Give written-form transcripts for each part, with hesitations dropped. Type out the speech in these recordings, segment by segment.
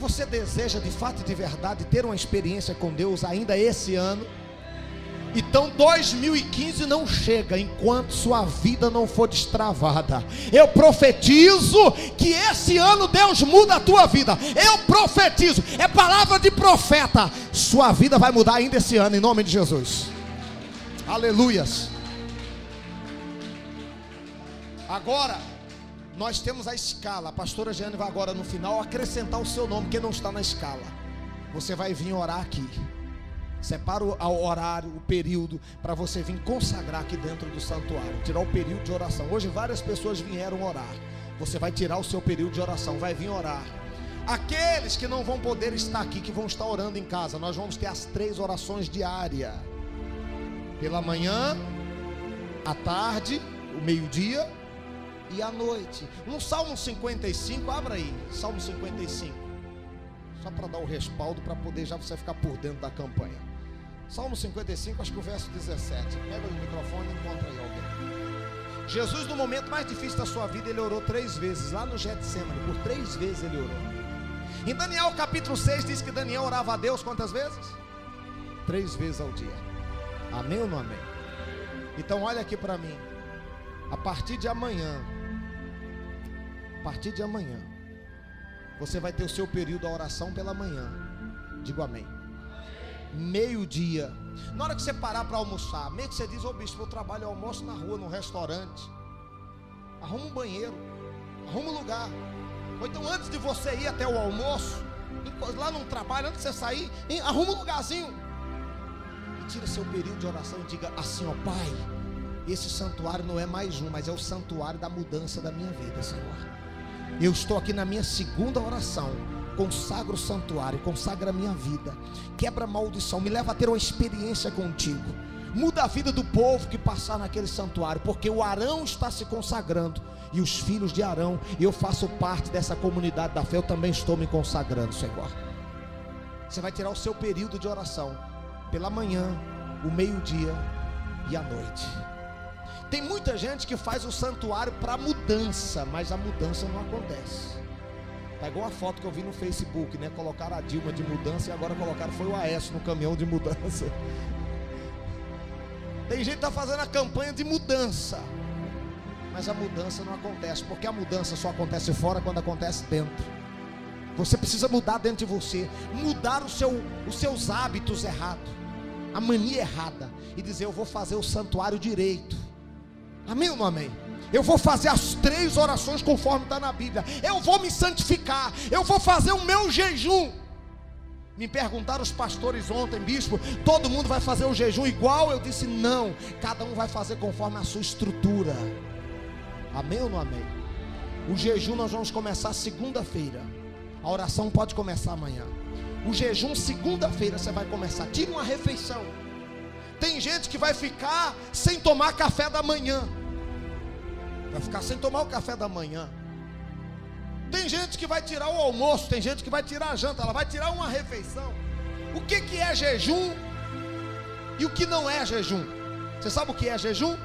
Você deseja de fato e de verdade ter uma experiência com Deus ainda esse ano? Então 2015 não chega enquanto sua vida não for destravada. Eu profetizo que esse ano Deus muda a tua vida. Eu profetizo, é palavra de profeta. Sua vida vai mudar ainda esse ano, em nome de Jesus. Aleluias. Agora nós temos a escala. A pastora Jeane vai agora no final acrescentar o seu nome, que não está na escala. Você vai vir orar aqui. Separa o horário, o período, para você vir consagrar aqui dentro do santuário. Tirar o período de oração. Hoje várias pessoas vieram orar. Você vai tirar o seu período de oração, vai vir orar. Aqueles que não vão poder estar aqui, que vão estar orando em casa, nós vamos ter as 3 orações diárias. Pela manhã, à tarde, o meio-dia e à noite. No Salmo 55, abra aí, Salmo 55. Só para dar o respaldo, para poder já você ficar por dentro da campanha. Salmo 55, acho que o verso 17. Pega o microfone e encontra aí alguém. Jesus, no momento mais difícil da sua vida, ele orou 3 vezes, lá no Getsemane. Por 3 vezes ele orou. Em Daniel capítulo 6 diz que Daniel orava a Deus quantas vezes? 3 vezes ao dia. Amém ou não amém? Então olha aqui para mim. A partir de amanhã, você vai ter o seu período da oração pela manhã. Digo amém. Meio-dia. Na hora que você parar para almoçar, meio que você diz: ô bispo, eu trabalho, eu almoço na rua, no restaurante. Arruma um banheiro, arruma um lugar. Ou então antes de você ir até o almoço, lá no trabalho, antes de você sair, arruma um lugarzinho. E tira seu período de oração e diga assim: ó Pai, esse santuário não é mais um, mas é o santuário da mudança da minha vida, Senhor. Eu estou aqui na minha segunda oração. Consagra o santuário, consagra a minha vida, quebra a maldição, me leva a ter uma experiência contigo. Muda a vida do povo que passar naquele santuário, porque o Arão está se consagrando, e os filhos de Arão, e eu faço parte dessa comunidade da fé, eu também estou me consagrando, Senhor. Você vai tirar o seu período de oração pela manhã, o meio-dia e à noite. Tem muita gente que faz o santuário para mudança, mas a mudança não acontece. Tá igual a foto que eu vi no Facebook, né? Colocaram a Dilma de mudança e agora colocaram foi o Aécio no caminhão de mudança. Tem gente que está fazendo a campanha de mudança, mas a mudança não acontece, porque a mudança só acontece fora quando acontece dentro. Você precisa mudar dentro de você, mudar os seus hábitos errados, a mania errada, e dizer: eu vou fazer o santuário direito. Amém ou não amém? Eu vou fazer as 3 orações conforme está na Bíblia. Eu vou me santificar. Eu vou fazer o meu jejum. Me perguntaram os pastores ontem: bispo, todo mundo vai fazer o jejum igual? Eu disse: não, cada um vai fazer conforme a sua estrutura. Amém ou não amém? O jejum nós vamos começar segunda-feira. A oração pode começar amanhã. O jejum segunda-feira você vai começar. Tira uma refeição. Tem gente que vai ficar sem tomar café da manhã. Vai ficar sem tomar o café da manhã. Tem gente que vai tirar o almoço, tem gente que vai tirar a janta, ela vai tirar uma refeição. O que é jejum e o que não é jejum? Você sabe o que é jejum?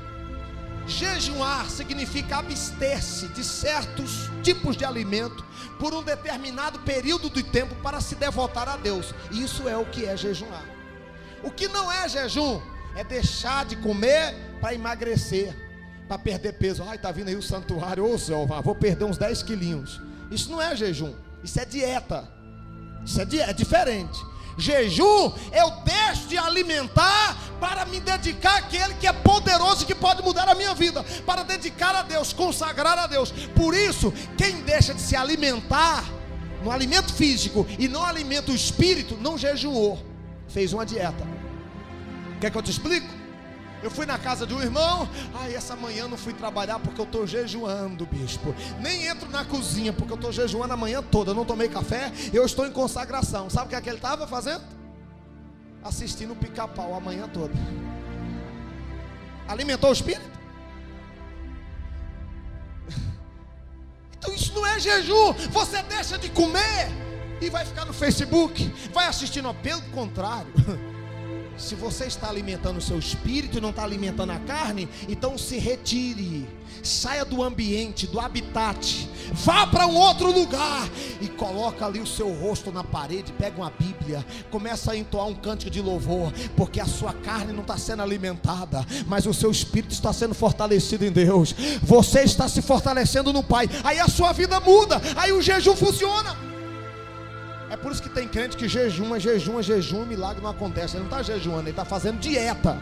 Jejuar significa abster-se de certos tipos de alimento por um determinado período de tempo para se devotar a Deus. Isso é o que é jejuar. O que não é jejum é deixar de comer para emagrecer, para perder peso. Ai, está vindo aí o santuário, ô céu, vou perder uns 10 quilinhos. Isso não é jejum, isso é dieta. Isso é diferente. Jejum, eu deixo de alimentar para me dedicar àquele que é poderoso e que pode mudar a minha vida, para dedicar a Deus, consagrar a Deus. Por isso, quem deixa de se alimentar no alimento físico e não alimenta o espírito, não jejuou, fez uma dieta. Quer que eu te explique? Eu fui na casa de um irmão. Essa manhã não fui trabalhar porque eu estou jejuando, bispo. Nem entro na cozinha porque eu estou jejuando a manhã toda. Eu não tomei café, eu estou em consagração. Sabe o que ele estava fazendo? Assistindo o Pica-Pau a manhã toda. Alimentou o espírito? Então isso não é jejum. Você deixa de comer e vai ficar no Facebook, vai assistindo. Pelo contrário, Se você está alimentando o seu espírito e não está alimentando a carne, então se retire, saia do ambiente, do habitat, vá para um outro lugar e coloca ali o seu rosto na parede, pega uma Bíblia, começa a entoar um cântico de louvor, porque a sua carne não está sendo alimentada, mas o seu espírito está sendo fortalecido em Deus. Você está se fortalecendo no Pai, aí a sua vida muda, aí o jejum funciona. É por isso que tem crente que jejuma, e milagre não acontece. Ele não está jejuando, ele está fazendo dieta.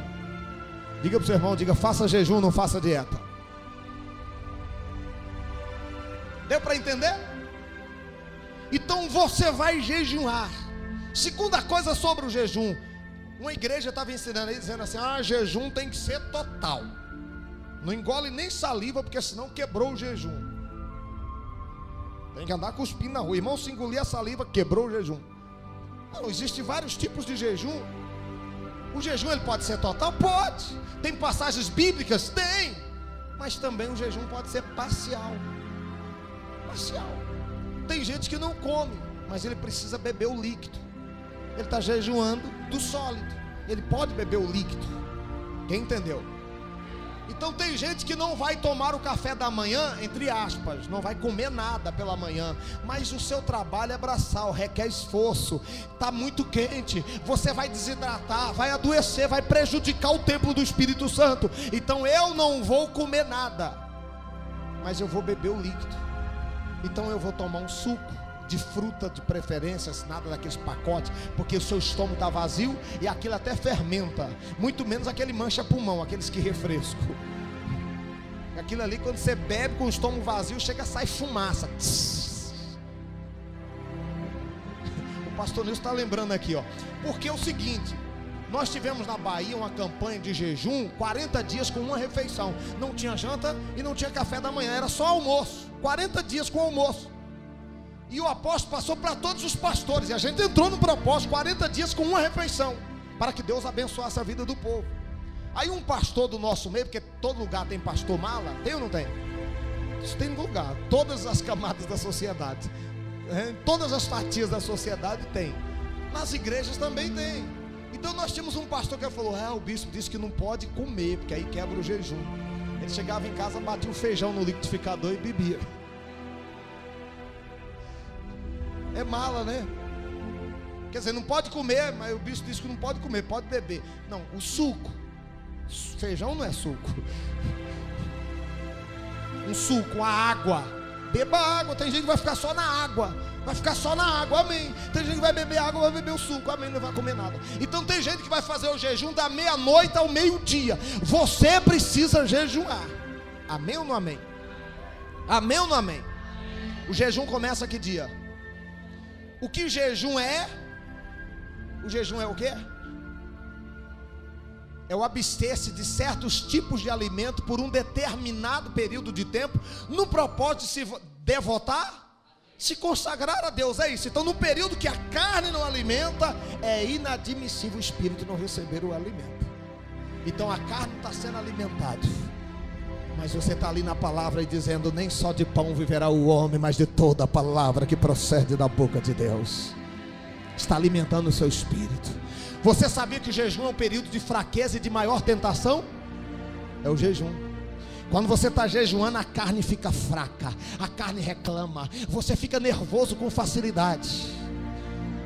Diga para o seu irmão, diga, faça jejum, não faça dieta. Deu para entender? Então você vai jejuar. Segunda coisa sobre o jejum, uma igreja estava ensinando aí, dizendo assim, jejum tem que ser total. Não engole nem saliva, porque senão quebrou o jejum. Tem que andar cuspindo na rua. Irmão, se engolir a saliva, quebrou o jejum. Não, existem vários tipos de jejum. O jejum ele pode ser total? Pode. Tem passagens bíblicas? Tem. Mas também o jejum pode ser parcial. Parcial. Tem gente que não come, mas ele precisa beber o líquido. Ele está jejuando do sólido. Ele pode beber o líquido. Quem entendeu? Então tem gente que não vai tomar o café da manhã, entre aspas, não vai comer nada pela manhã, mas o seu trabalho é braçal, requer esforço, está muito quente, você vai desidratar, vai adoecer, vai prejudicar o templo do Espírito Santo. Então eu não vou comer nada, mas eu vou beber o líquido. Então eu vou tomar um suco de fruta de preferência, nada daqueles pacotes, porque o seu estômago está vazio e aquilo até fermenta, muito menos aquele mancha pulmão, aqueles que refresco. Aquilo ali, quando você bebe com o estômago vazio, chega a sair fumaça. O pastor Nilson está lembrando aqui, porque é o seguinte, nós tivemos na Bahia uma campanha de jejum, 40 dias com uma refeição, não tinha janta e não tinha café da manhã, era só almoço, 40 dias com almoço. E o apóstolo passou para todos os pastores, e a gente entrou no propósito, 40 dias com uma refeição, para que Deus abençoasse a vida do povo. Aí um pastor do nosso meio, porque todo lugar tem pastor mala, tem ou não tem? Isso tem lugar, todas as camadas da sociedade, todas as fatias da sociedade tem, nas igrejas também tem. Então nós tínhamos um pastor que falou, o bispo disse que não pode comer, porque aí quebra o jejum. Ele chegava em casa, batia o feijão no liquidificador e bebia. É mala, né? Quer dizer, não pode comer, mas o bispo disse que não pode comer, pode beber. Não, o suco, feijão não é suco. Um suco, a água, beba água. Tem gente que vai ficar só na água, vai ficar só na água, amém. Tem gente que vai beber água, vai beber o suco, amém, não vai comer nada. Então tem gente que vai fazer o jejum da meia-noite ao meio-dia. Você precisa jejuar, amém ou não amém? Amém ou não amém? O jejum começa que dia? O que o jejum é? O jejum é o quê? É o abster-se de certos tipos de alimento por um determinado período de tempo, no propósito de se devotar, se consagrar a Deus. É isso. Então no período que a carne não alimenta, é inadmissível o espírito não receber o alimento. Então a carne está sendo alimentada, mas você está ali na palavra e dizendo, nem só de pão viverá o homem, mas de toda a palavra que procede da boca de Deus. Está alimentando o seu espírito. Você sabia que o jejum é um período de fraqueza e de maior tentação? É o jejum. Quando você está jejuando, a carne fica fraca, a carne reclama, você fica nervoso com facilidade.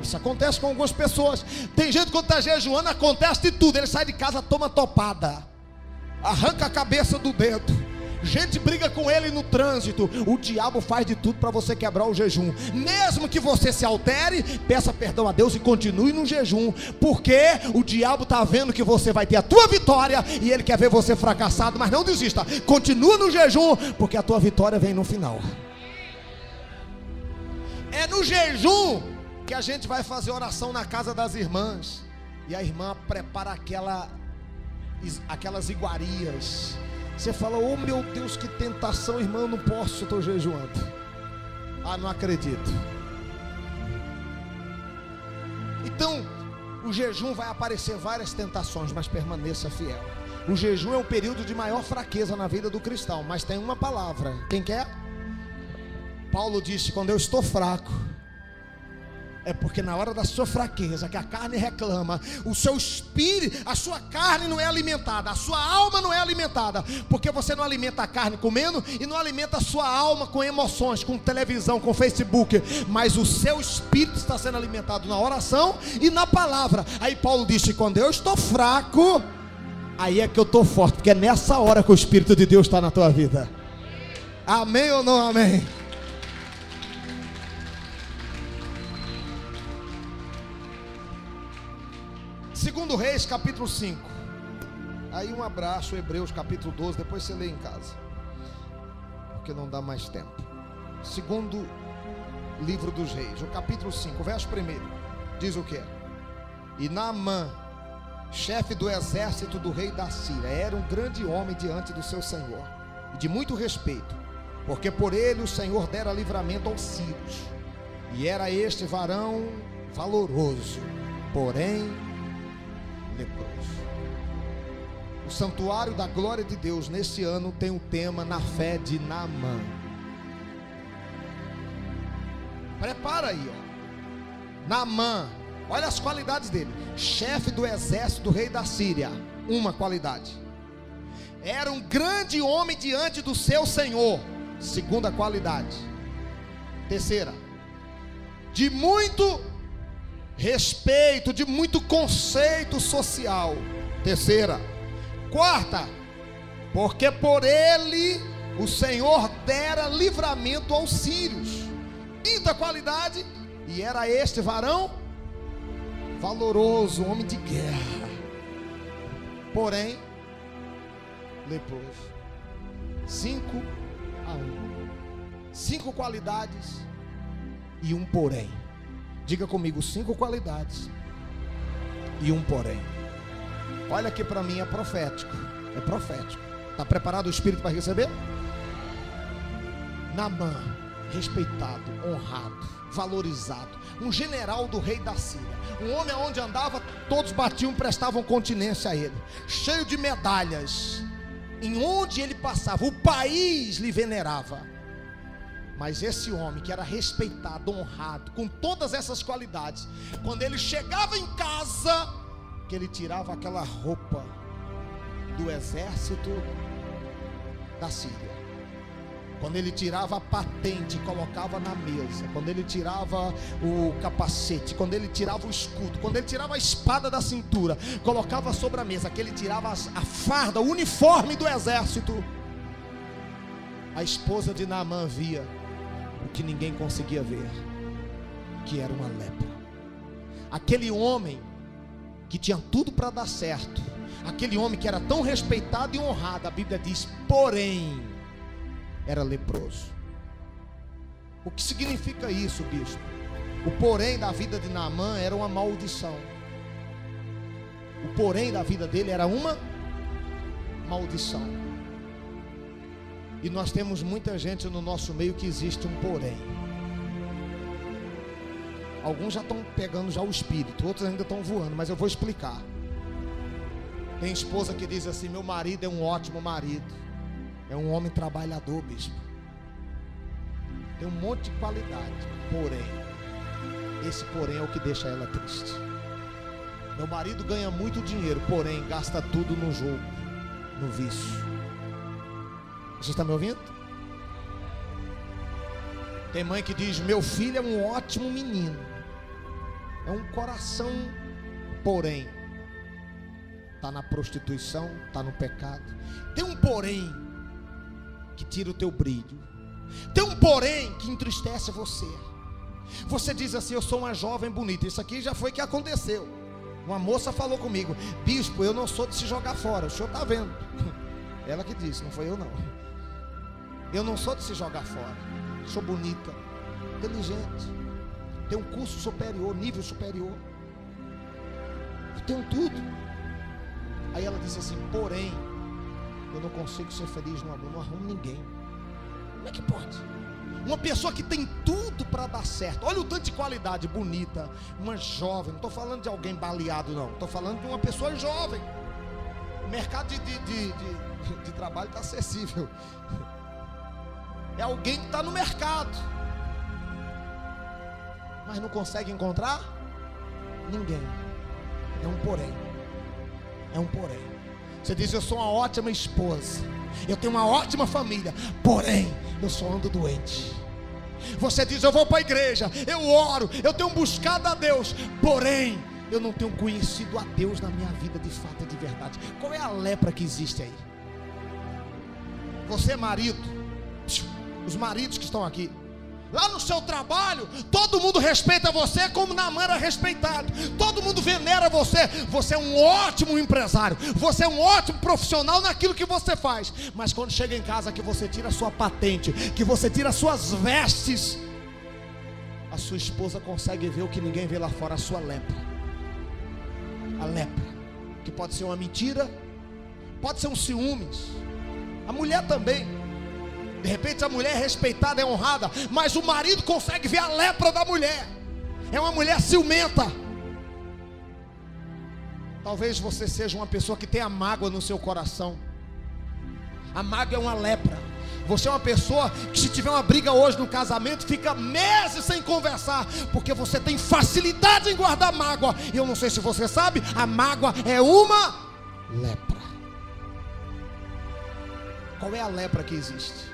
Isso acontece com algumas pessoas. Tem gente que quando está jejuando, acontece de tudo. Ele sai de casa, toma topada, arranca a cabeça do dedo, gente briga com ele no trânsito. O diabo faz de tudo para você quebrar o jejum. Mesmo que você se altere, peça perdão a Deus e continue no jejum, porque o diabo está vendo que você vai ter a tua vitória e ele quer ver você fracassado. Mas não desista, continua no jejum, porque a tua vitória vem no final. É no jejum que a gente vai fazer oração na casa das irmãs, e a irmã prepara aquelas iguarias. Você fala, oh meu Deus, que tentação, irmão, eu não posso, eu estou jejuando. Não acredito. Então, o jejum vai aparecer várias tentações, mas permaneça fiel. O jejum é um período de maior fraqueza na vida do cristão, mas tem uma palavra. Quem quer? Paulo disse, quando eu estou fraco, É porque na hora da sua fraqueza, que a carne reclama, o seu espírito, a sua carne não é alimentada, a sua alma não é alimentada, porque você não alimenta a carne comendo e não alimenta a sua alma com emoções, com televisão, com Facebook, mas o seu espírito está sendo alimentado na oração e na palavra. Aí Paulo disse: quando eu estou fraco, aí é que eu estou forte, porque é nessa hora que o Espírito de Deus está na tua vida. Amém ou não amém? Segundo Reis, capítulo 5. Aí um abraço, Hebreus, capítulo 12. Depois você lê em casa, porque não dá mais tempo. Segundo livro dos Reis, o capítulo 5, verso 1. Diz o que? E Naamã, chefe do exército do rei da Síria, era um grande homem diante do seu senhor, e de muito respeito, porque por ele o Senhor dera livramento aos sírios. E era este varão valoroso, porém leproso. O santuário da glória de Deus nesse ano tem o tema Na Fé de Naamã. Prepara aí, ó. Naamã, olha as qualidades dele: chefe do exército do rei da Síria, uma qualidade. Era um grande homem diante do seu senhor, segunda qualidade. Terceira, de muito respeito, de muito conceito social. Terceira. Quarta, porque por ele o Senhor dera livramento aos sírios. Quinta qualidade, e era este varão valoroso, homem de guerra, porém leproso. 5 a 1. 5 qualidades e um porém. Diga comigo: 5 qualidades e um porém. Olha aqui para mim, é profético. É profético. Está preparado o Espírito para receber? Naamã, respeitado, honrado, valorizado, um general do rei da Síria, um homem aonde andava, todos batiam, prestavam continência a ele, cheio de medalhas, em onde ele passava, o país lhe venerava. Mas esse homem que era respeitado, honrado, com todas essas qualidades, quando ele chegava em casa, que ele tirava aquela roupa do exército da Síria, quando ele tirava a patente e colocava na mesa, quando ele tirava o capacete, quando ele tirava o escudo, quando ele tirava a espada da cintura, colocava sobre a mesa, que ele tirava a farda, o uniforme do exército, a esposa de Naamã via o que ninguém conseguia ver, que era uma lepra. Aquele homem que tinha tudo para dar certo, aquele homem que era tão respeitado e honrado, a Bíblia diz, porém era leproso. O que significa isso, bispo? O porém da vida de Naamã era uma maldição. O porém da vida dele era uma maldição. E nós temos muita gente no nosso meio que existe um porém. Alguns já estão pegando já o espírito, outros ainda estão voando, mas eu vou explicar. Tem esposa que diz assim: meu marido é um ótimo marido, é um homem trabalhador, bispo, tem um monte de qualidade, porém, esse porém é o que deixa ela triste. Meu marido ganha muito dinheiro, porém gasta tudo no jogo, no vício. Você está me ouvindo? Tem mãe que diz: meu filho é um ótimo menino, é um coração, porém está na prostituição, está no pecado. Tem um porém que tira o teu brilho. Tem um porém que entristece você. Você diz assim: eu sou uma jovem bonita. Isso aqui já foi que aconteceu. Uma moça falou comigo: bispo, eu não sou de se jogar fora, o senhor está vendo. Ela que disse, não foi eu não. Eu não sou de se jogar fora. Sou bonita, inteligente, tenho um curso superior, nível superior, eu tenho tudo. Aí ela disse assim: porém, eu não consigo ser feliz no amor, não arrumo ninguém. Como é que pode? Uma pessoa que tem tudo para dar certo, olha o tanto de qualidade, bonita, uma jovem, não estou falando de alguém baleado não, estou falando de uma pessoa jovem. O mercado de trabalho está acessível. É alguém que está no mercado. mas não consegue encontrar ninguém. É um porém. É um porém. Você diz: eu sou uma ótima esposa, eu tenho uma ótima família, porém eu só ando doente. Você diz: eu vou para a igreja, eu oro, eu tenho buscado a Deus, porém eu não tenho conhecido a Deus na minha vida de fato e de verdade. Qual é a lepra que existe aí? Você é marido, os maridos que estão aqui, lá no seu trabalho, todo mundo respeita você como Naamã era respeitado. Todo mundo venera você. Você é um ótimo empresário, você é um ótimo profissional naquilo que você faz. Mas quando chega em casa, que você tira a sua patente, que você tira as suas vestes, a sua esposa consegue ver o que ninguém vê lá fora: a sua lepra. A lepra, que pode ser uma mentira, pode ser um ciúmes. A mulher também. De repente a mulher é respeitada, é honrada, mas o marido consegue ver a lepra da mulher. É uma mulher ciumenta. Talvez você seja uma pessoa que tenha mágoa no seu coração. A mágoa é uma lepra. Você é uma pessoa que, se tiver uma briga hoje no casamento, fica meses sem conversar, porque você tem facilidade em guardar mágoa. E eu não sei se você sabe, a mágoa é uma lepra. Qual é a lepra que existe?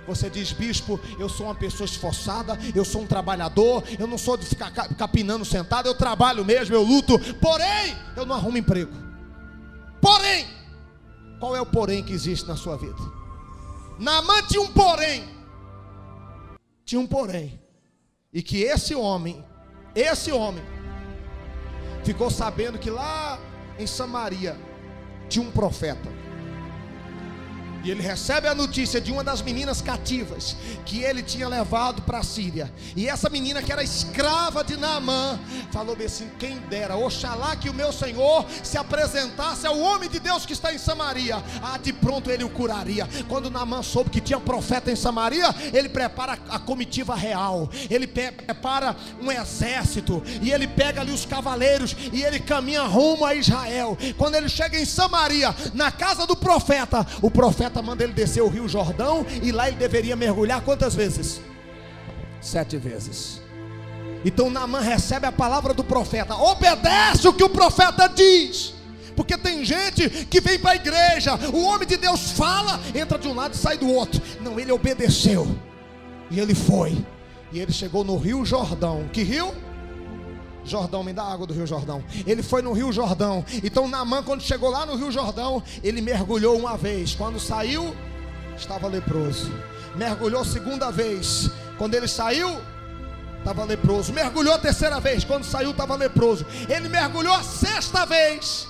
Você diz: bispo, eu sou uma pessoa esforçada, eu sou um trabalhador, eu não sou de ficar capinando sentado, eu trabalho mesmo, eu luto, porém eu não arrumo emprego. Porém, qual é o porém que existe na sua vida? Naamã tinha um porém. Tinha um porém. E que esse homem ficou sabendo que lá em Samaria tinha um profeta. E ele recebe a notícia de uma das meninas cativas que ele tinha levado para a Síria. E essa menina, que era escrava de Naamã, falou bem assim: quem dera, oxalá que o meu Senhor se apresentasse ao homem de Deus que está em Samaria. De pronto ele o curaria. Quando Naamã soube que tinha profeta em Samaria, ele prepara a comitiva real. Ele prepara um exército, e ele pega ali os cavaleiros, e ele caminha rumo a Israel. Quando ele chega em Samaria, na casa do profeta, o profeta manda ele descer o rio Jordão, e lá ele deveria mergulhar quantas vezes? 7 vezes. Então Naamã recebe a palavra do profeta, obedece o que o profeta diz. Porque tem gente que vem para a igreja, o homem de Deus fala, entra de um lado e sai do outro. Não, ele obedeceu, e ele foi, e ele chegou no rio Jordão. Que rio? Jordão, me dá água do rio Jordão. Ele foi no rio Jordão. Então Naamã, quando chegou lá no rio Jordão, ele mergulhou uma vez. Quando saiu, estava leproso. Mergulhou segunda vez. Quando ele saiu, estava leproso. Mergulhou a terceira vez. Quando saiu, estava leproso. Ele mergulhou a sexta vez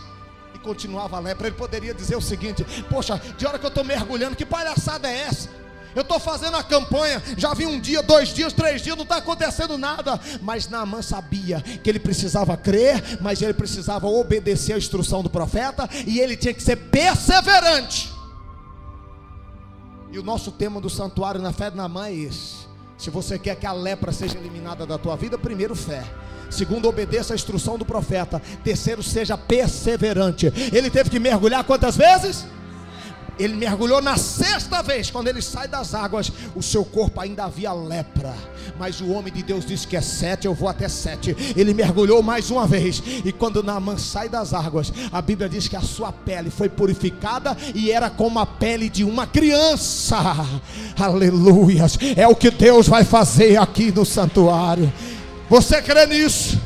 e continuava a lepra. Ele poderia dizer o seguinte: poxa, de hora que eu estou mergulhando, que palhaçada é essa? Eu estou fazendo a campanha, já vi 1 dia, 2 dias, 3 dias, não está acontecendo nada. Mas Naamã sabia que ele precisava crer, mas ele precisava obedecer a instrução do profeta, e ele tinha que ser perseverante. E o nosso tema do santuário na fé de Naamã é esse: se você quer que a lepra seja eliminada da tua vida, primeiro, fé. Segundo, obedeça a instrução do profeta. Terceiro, seja perseverante. Ele teve que mergulhar quantas vezes? Ele mergulhou na sexta vez. Quando ele sai das águas, o seu corpo ainda havia lepra, mas o homem de Deus disse que é 7, eu vou até 7. Ele mergulhou mais uma vez, e quando Naamã sai das águas, a Bíblia diz que a sua pele foi purificada, e era como a pele de uma criança. Aleluias. É o que Deus vai fazer aqui no santuário. Você crê nisso?